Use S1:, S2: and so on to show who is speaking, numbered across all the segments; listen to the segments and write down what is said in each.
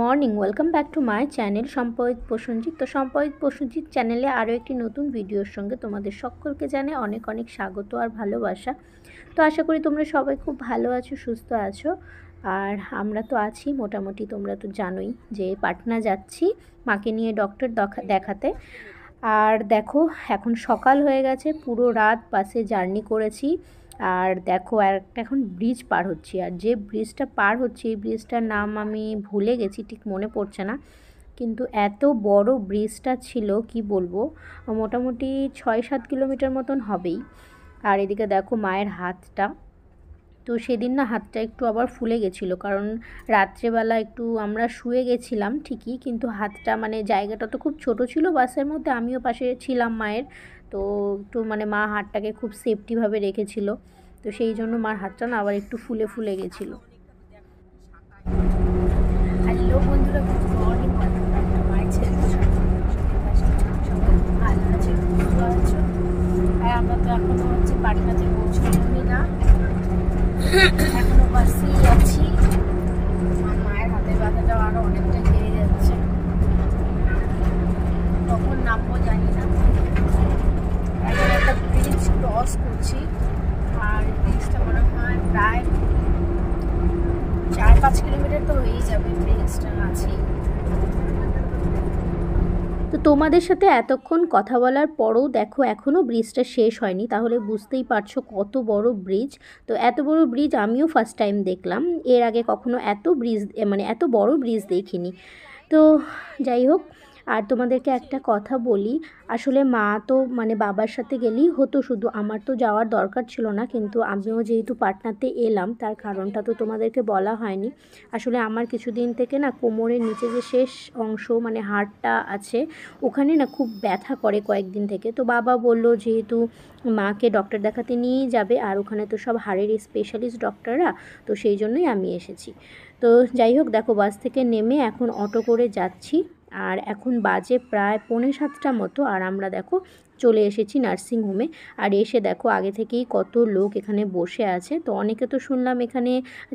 S1: Morning, welcome back to my channel সম্পয়িত প্রসেনজিৎ। তো সম্পয়িত প্রসেনজিৎ চ্যানেলে আরও একটি নতুন ভিডিওর সঙ্গে তোমাদের সকলকে জানাই অনেক অনেক স্বাগত আর ভালোবাসা। তো আশা করি তোমরা সবাই খুব ভালো আছো, সুস্থ আছো। আর আমরা তো আছি মোটামুটি, তোমরা তো জানোই যে পাটনা যাচ্ছি মাকে নিয়ে ডক্টর দেখাতে। আর দেখো এখন সকাল হয়ে গেছে, পুরো রাত বাসে জার্নি করেছি। আর দেখো এখন ব্রিজ পার হচ্ছি, আর যে ব্রিজটা পার হচ্ছি এই ব্রিজটার নাম আমি ভুলে গেছি, ঠিক মনে পড়ছে না। কিন্তু এত বড় ব্রিজটা ছিল কি বলবো, মোটামুটি 6-7 কিলোমিটার মতন হবেই। আর এদিকে দেখো মায়ের হাতটা, তো সেদিন না হাতটা একটু আবার ফুলে গেছিলো, কারণ রাত্রেবেলা একটু আমরা শুয়ে গেছিলাম ঠিকই, কিন্তু হাতটা মানে জায়গাটা তো খুব ছোট ছিল বাসের মধ্যে, আমিও পাশে ছিলাম মায়ের। তো একটু মানে মা হাতটাকে খুব সেফটিভাবে রেখেছিল, তো সেই জন্য মার হাতটা না আবার একটু ফুলে ফুলে গেছিলো। হ্যালো বন্ধুরা, গুড মর্নিং, মায়ের ছেলে ভালো আছে, সুস্থ আছো? আর আমরা তো এখনো হচ্ছে পাটনাতে পৌঁছাইনি না, এখনো বাসেই আছি। আমার মায়ের হাতের ব্যথাটাও আরো অনেকটা বেড়ে যাচ্ছে, কখন নামবো জানি না। এখন একটা ব্রিজ ক্রস করছি, আর ব্রিজটা মনে হয় প্রায় 4-5 কিলোমিটার তো হয়েই যাবে, ব্রিজটা আছেই। তো তোমাদের সাথে এতক্ষণ কথা বলার পরও দেখো এখনও ব্রিজটা শেষ হয়নি, তাহলে বুঝতেই পারছো কত বড় ব্রিজ। তো এত বড় ব্রিজ আমিও ফার্স্ট টাইম দেখলাম, এর আগে কখনো এত ব্রিজ মানে এত বড় ব্রিজ দেখিনি। তো যাই হোক, আর তোমাদেরকে একটা কথা বলি, আসলে মা তো মানে বাবার সাথে গেলেই হতো, শুধু আমার তো যাওয়ার দরকার ছিল না, কিন্তু আমিও যেহেতু পাটনাতে এলাম তার কারণটা তো তোমাদেরকে বলা হয়নি। আসলে আমার কিছুদিন থেকে না কোমরের নিচে যে শেষ অংশ মানে হাড়টা আছে, ওখানে না খুব ব্যথা করে কয়েকদিন থেকে। তো বাবা বলল যেহেতু মাকে ডক্টর দেখাতে নিয়েই যাবে, আর ওখানে তো সব হাড়ের স্পেশালিস্ট ডক্টররা, তো সেই জন্যই আমি এসেছি। তো যাই হোক, দেখো বাস থেকে নেমে এখন অটো করে যাচ্ছি, আর এখন বাজে প্রায় 6:45 মতো, আর আমরা দেখো চলে এসেছি নার্সিংহোমে। আর এসে দেখো আগে থেকেই কত লোক এখানে বসে আছে। তো অনেকে তো শুনলাম এখানে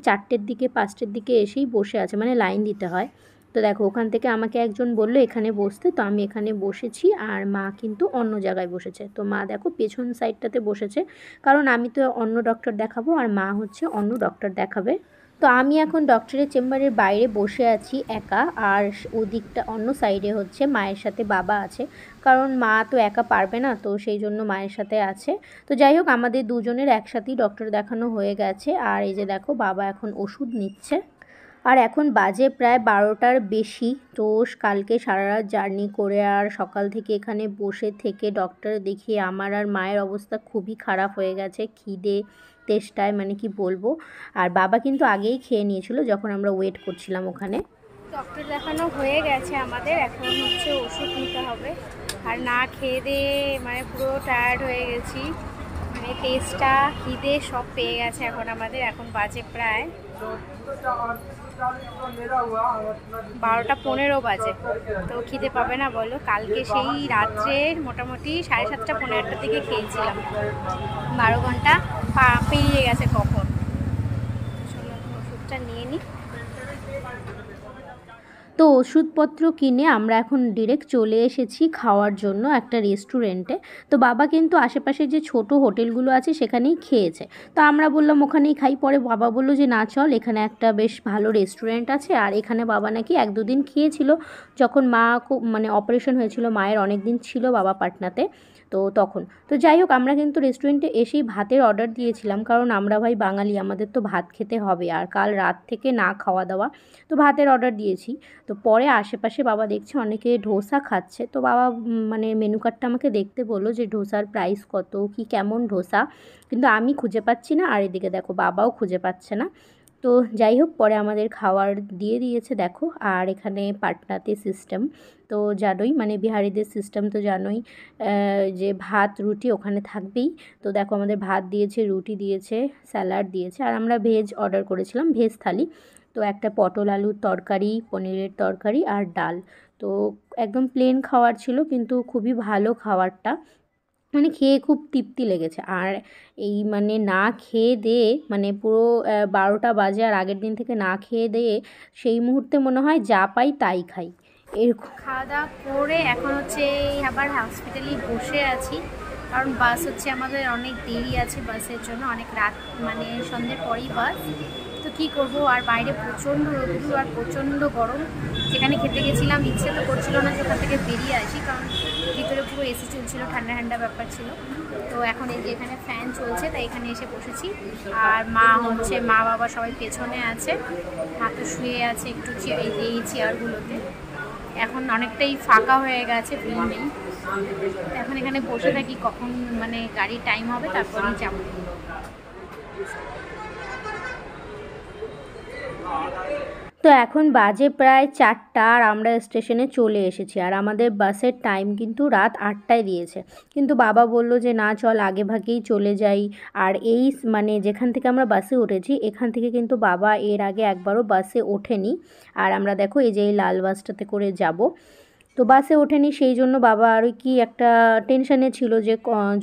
S1: 4টের দিকে 5টের দিকে এসেই বসে আছে, মানে লাইন দিতে হয়। তো দেখো ওখান থেকে আমাকে একজন বললো এখানে বসতে, তো আমি এখানে বসেছি, আর মা কিন্তু অন্য জায়গায় বসেছে। তো মা দেখো পেছন সাইডটাতে বসেছে, কারণ আমি তো অন্য ডক্টর দেখাবো আর মা হচ্ছে অন্য ডক্টর দেখাবে। তো আমি এখন ডক্টরের চেম্বারের বাইরে বসে আছি একা, আর ওদিকটা অন্য সাইডে হচ্ছে মায়ের সাথে বাবা আছে, কারণ মা তো একা পারবে না, তো সেই জন্য মায়ের সাথে আছে। তো যাই হোক, আমাদের দুজনের একসাথেই ডক্টর দেখানো হয়ে গেছে, আর এই যে দেখো বাবা এখন ওষুধ নিচ্ছে। আর এখন বাজে প্রায় 12টার বেশি। তো কালকে সারা রাত জার্নি করে আর সকাল থেকে এখানে বসে থেকে ডক্টর দেখিয়ে আমার আর মায়ের অবস্থা খুবই খারাপ হয়ে গেছে, খিদে তেষ্টায় মানে কি বলবো। আর বাবা কিন্তু আগেই খেয়ে নিয়েছিল যখন আমরা ওয়েট করছিলাম ওখানে। ডক্টর দেখানো হয়ে গেছে আমাদের, এখন হচ্ছে ওষুধ নিতে হবে। আর না খেয়ে দিয়ে মানে পুরো টায়ার্ড হয়ে গেছি, মানে তেষ্টা খিদে সব পেয়ে গেছে এখন আমাদের। এখন বাজে প্রায় 12টা 15 বাজে। তো খিদে পাবে না বলো? কালকে সেই রাত্রের মোটামুটি 7:30 পৌনে 8টার দিকে খেয়েছিলাম, 12 ঘন্টা পেরিয়ে গেছে কখন। ওষুধটা নিয়ে নিই। তো ওষুধপত্র কিনে আমরা এখন ডিরেক্ট চলে এসেছি খাওয়ার জন্য একটা রেস্টুরেন্টে। তো বাবা কিন্তু আশেপাশে যে ছোট হোটেলগুলো আছে সেখানেই খেয়েছে, তো আমরা বললাম ওখানেই খাই। পরে বাবা বললো যে না চল, এখানে একটা বেশ ভালো রেস্টুরেন্ট আছে, আর এখানে বাবা নাকি 1-2 দিন খেয়েছিল যখন মা মানে অপারেশন হয়েছিল মায়ের, অনেক দিন ছিল বাবা পাটনাতে, তো তখন। তো যাই হোক, আমরা কিন্তু রেস্টুরেন্টে এসেই ভাতের অর্ডার দিয়েছিলাম, কারণ আমরা ভাই বাঙালি, আমাদের তো ভাত খেতে হবে, আর কাল রাত থেকে না খাওয়া দাওয়া, তো ভাতের অর্ডার দিয়েছি। তো পরে আশেপাশে বাবা দেখছে অনেকে ধোসা খাচ্ছে, তো বাবা মানে মেনু কার্ডটা আমাকে দেখতে বললো যে ধোসার প্রাইস কত, কি কেমন ধোসা, কিন্তু আমি খুঁজে পাচ্ছি না, আর এদিকে দেখো বাবাও খুঁজে পাচ্ছে না। তো যাই হোক, পরে আমাদের খাবার দিয়ে দিয়েছে দেখো। আর এখানে পাটনাতে সিস্টেম তো জানোই, মানে বিহারিদের সিস্টেম তো জানোই, যে ভাত রুটি ওখানে থাকবেই। তো দেখো আমাদের ভাত দিয়েছে, রুটি দিয়েছে, স্যালাড দিয়েছে, আর আমরা ভেজ অর্ডার করেছিলাম, ভেজ থালি। তো একটা পটল আলুর তরকারি, পনিরের তরকারি আর ডাল। তো একদম প্লেন খাবার ছিল, কিন্তু খুবই ভালো খাবারটা। মানে খেয়ে খুব তৃপ্তি লেগেছে। আর এই মানে না খেয়ে দেয়ে মানে পুরো 12টা বাজে আর আগের দিন থেকে না খেয়ে দেয়ে সেই মুহূর্তে মনে হয় যা পাই তাই খাই এরকম। খাওয়া দাওয়া করে এখন হচ্ছে আবার হসপিটালেই বসে আছি, কারণ বাস হচ্ছে আমাদের অনেক দেরি আছে, বাসের জন্য অনেক রাত মানে সন্ধ্যের পরেই বাস। তো কী করবো, আর বাইরে প্রচণ্ড রোদ্দুর আর প্রচণ্ড গরম। যেখানে খেতে গেছিলাম ইচ্ছে তো করছিল না যে ওখান থেকে বেরিয়ে আসি, কারণ ভিতরে পুরো এসি চলছিল, ঠান্ডা ঠান্ডা ব্যাপার ছিল। তো এখন এই যে এখানে ফ্যান চলছে, তাই এখানে এসে বসেছি। আর মা বাবা সবাই পেছনে আছে, মা তো শুয়ে আছে একটু এই চেয়ারগুলোতে। এখন অনেকটাই ফাঁকা হয়ে গেছে, ভিড় নেই। এখন এখানে বসে থাকি, কখন মানে গাড়ির টাইম হবে তারপরেই যাবো। তো এখন বাজে প্রায় 4টা আর আমরা স্টেশনে চলে এসেছি। আর আমাদের বাসের টাইম কিন্তু রাত 8টায় দিয়েছে, কিন্তু বাবা বলল যে না চল আগে ভাগেই চলে যাই। আর এই মানে যেখান থেকে আমরা বাসে উঠেছি এখান থেকে কিন্তু বাবা এর আগে একবারও বাসে ওঠেনি। আর আমরা দেখো এই যে এই লাল বাসটাতে করে যাব, তো বাসে ওঠেনি, সেই জন্য বাবা আর কি একটা টেনশানে ছিল যে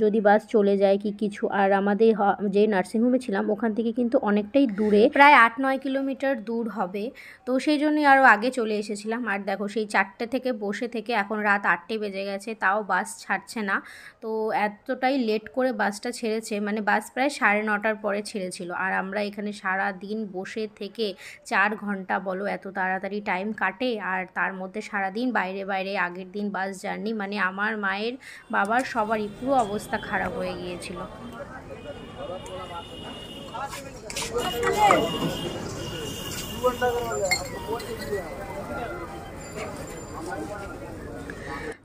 S1: যদি বাস চলে যায় কি কিছু। আর আমাদের যে নার্সিংহোমে ছিলাম ওখান থেকে কিন্তু অনেকটাই দূরে, প্রায় 8-9 কিলোমিটার দূর হবে। তো সেই জন্যই আরও আগে চলে এসেছিলাম। আর দেখো সেই 4টে থেকে বসে থেকে এখন রাত 8টে বেজে গেছে, তাও বাস ছাড়ছে না। তো এতটাই লেট করে বাসটা ছেড়েছে, মানে বাস প্রায় 9:30টার পরে ছেড়েছিল। আর আমরা এখানে সারা দিন বসে থেকে 4 ঘন্টা বলো, এত তাড়াতাড়ি টাইম কাটে। আর তার মধ্যে সারাদিন বাইরে আগের দিন বাস জার্নি, মানে আমার মায়ের বাবার সবারই পুরো অবস্থা খারাপ হয়ে গিয়েছিল।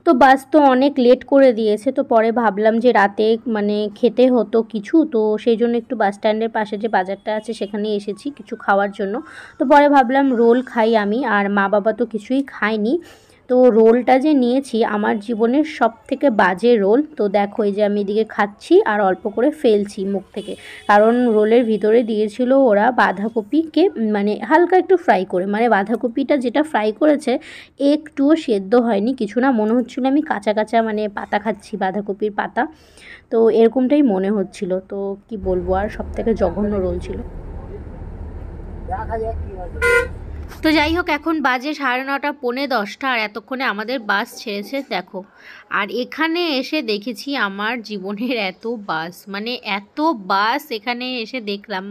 S1: তো বাস তো অনেক লেট করে দিয়েছে, তো পরে ভাবলাম যে রাতে মানে খেতে হতো কিছু, তো সেই জন্য একটু বাস স্ট্যান্ডের পাশে যে বাজারটা আছে সেখানে এসেছি কিছু খাওয়ার জন্য। তো পরে ভাবলাম রোল খাই আমি, আর মা বাবা তো কিছুই খায়নি। তো রোলটা যে নিয়েছি আমার জীবনের সবথেকে বাজে রোল। তো দেখো এই যে আমি এদিকে খাচ্ছি আর অল্প করে ফেলছি মুখ থেকে, কারণ রোলের ভিতরে দিয়েছিল ওরা বাঁধাকপিকে মানে হালকা একটু ফ্রাই করে, মানে বাঁধাকপিটা যেটা ফ্রাই করেছে একটুও সেদ্ধ হয়নি, কিছু না, মনে হচ্ছিলো আমি কাঁচা কাঁচা মানে পাতা খাচ্ছি, বাঁধাকপির পাতা। তো এরকমটাই মনে হচ্ছিল। তো কি বলবো, আর সবথেকে জঘন্য রোল ছিল। তো যাই হোক, এখন বাজে 9:30 9:45, আর এতক্ষণে আমাদের বাস ছেড়েছে দেখো। আর এখানে এসে দেখেছি আমার জীবনের এত বাস, মানে এত বাস এখানে এসে দেখলাম,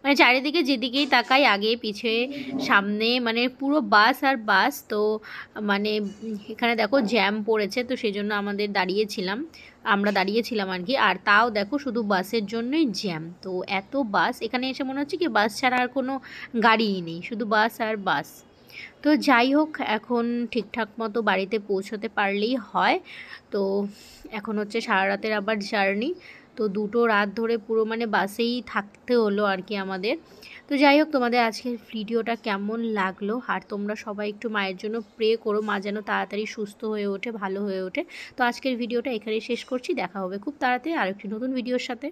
S1: মানে চারিদিকে যেদিকেই তাকাই আগে পিছে সামনে মানে পুরো বাস আর বাস। তো মানে এখানে দেখো জ্যাম পড়েছে, তো সেই জন্য আমরা দাঁড়িয়েছিলাম আর কি। আর তাও দেখো শুধু বাসের জন্যই জ্যাম। তো এত বাস এখানে এসে মনে হচ্ছে কি বাস ছাড়া আর কোনো গাড়িই নেই, শুধু বাস আর বাস। তো যাই হোক, এখন ঠিকঠাক মতো বাড়িতে পৌঁছতে পারলেই হয়। তো এখন হচ্ছে সারা রাতের আবার জার্নি, তো 2টো রাত ধরে পুরো মানে বাসেই থাকতে হলো আর কি আমাদের। তো যাই হোক, তোমাদের আজকের ভিডিওটা কেমন লাগলো, আর তোমরা সবাই একটু মায়ের জন্য প্রে করো, মা যেন তাড়াতাড়ি সুস্থ হয়ে ওঠে, ভালো হয়ে ওঠে। তো আজকের ভিডিওটা এখানেই শেষ করছি, দেখা হবে খুব তাড়াতাড়ি আরেকটি নতুন ভিডিওর সাথে।